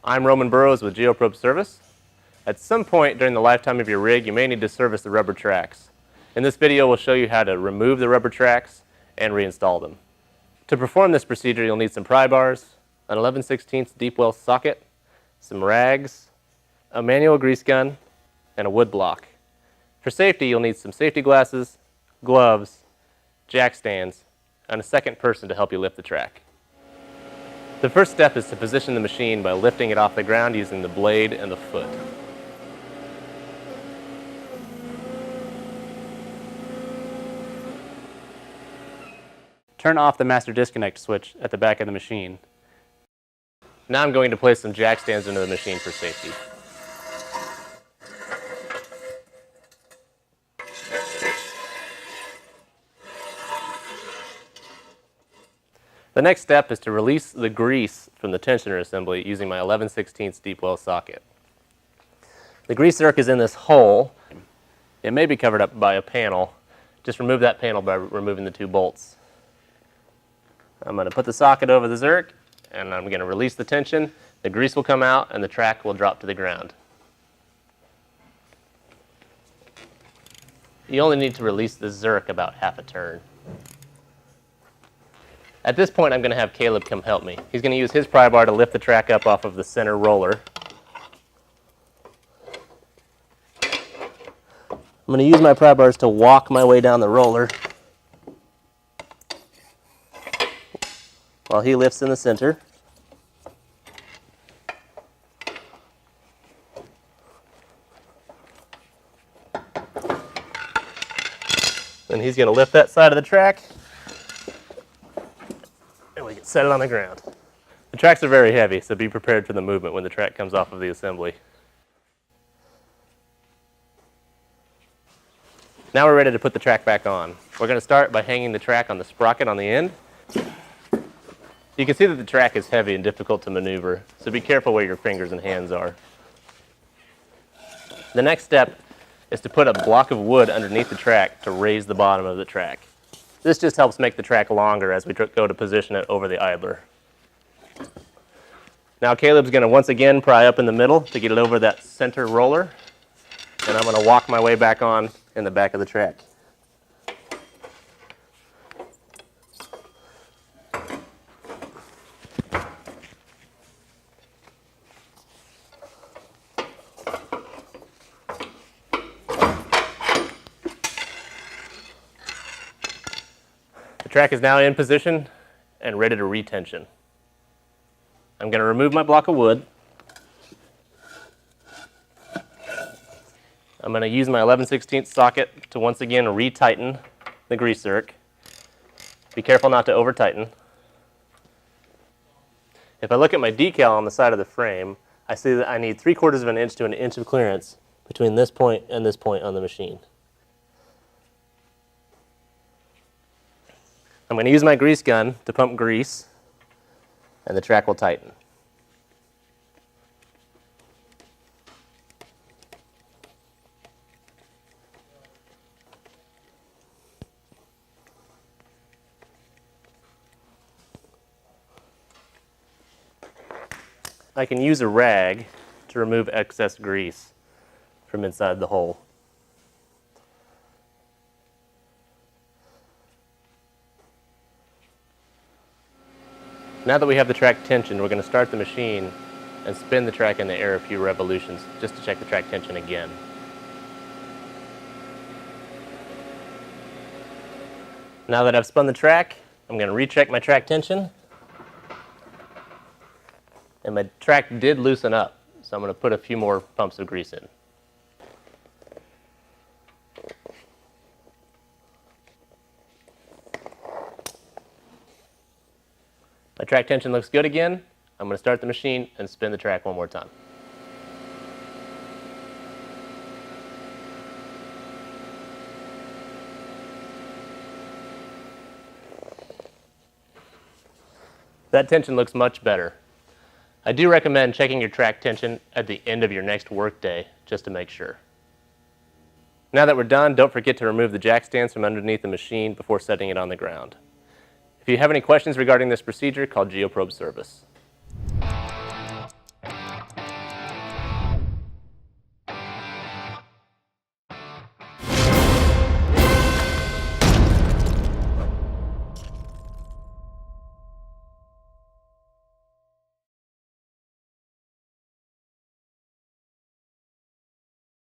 I'm Roman Burrows with Geoprobe Service. At some point during the lifetime of your rig, you may need to service the rubber tracks. In this video, we'll show you how to remove the rubber tracks and reinstall them. To perform this procedure, you'll need some pry bars, an 11/16 deep well socket, some rags, a manual grease gun, and a wood block. For safety, you'll need some safety glasses, gloves, jack stands, and a second person to help you lift the track. The first step is to position the machine by lifting it off the ground using the blade and the foot. Turn off the master disconnect switch at the back of the machine. Now I'm going to place some jack stands into the machine for safety. The next step is to release the grease from the tensioner assembly using my 11/16 deep well socket. The grease zerk is in this hole. It may be covered up by a panel. Just remove that panel by removing the two bolts. I'm going to put the socket over the zerk, and I'm going to release the tension. The grease will come out, and the track will drop to the ground. You only need to release the zerk about half a turn. At this point, I'm going to have Caleb come help me. He's going to use his pry bar to lift the track up off of the center roller. I'm going to use my pry bars to walk my way down the roller while he lifts in the center. Then he's going to lift that side of the track, and we can set it on the ground. The tracks are very heavy, so be prepared for the movement when the track comes off of the assembly. Now we're ready to put the track back on. We're going to start by hanging the track on the sprocket on the end. You can see that the track is heavy and difficult to maneuver, so be careful where your fingers and hands are. The next step is to put a block of wood underneath the track to raise the bottom of the track. This just helps make the track longer as we go to position it over the idler. Now Caleb's going to once again pry up in the middle to get it over that center roller, and I'm going to walk my way back on in the back of the track. The track is now in position and ready to retension. I'm going to remove my block of wood. I'm going to use my 11/16 socket to once again retighten the grease zerk. Be careful not to over tighten. If I look at my decal on the side of the frame, I see that I need 3/4 of an inch to an inch of clearance between this point and this point on the machine. I'm going to use my grease gun to pump grease, and the track will tighten. I can use a rag to remove excess grease from inside the hole. Now that we have the track tensioned, we're going to start the machine and spin the track in the air a few revolutions just to check the track tension again. Now that I've spun the track, I'm going to recheck my track tension. And my track did loosen up, so I'm going to put a few more pumps of grease in. My track tension looks good again. I'm going to start the machine and spin the track one more time. That tension looks much better. I do recommend checking your track tension at the end of your next work day just to make sure. Now that we're done, don't forget to remove the jack stands from underneath the machine before setting it on the ground. If you have any questions regarding this procedure, call Geoprobe Service.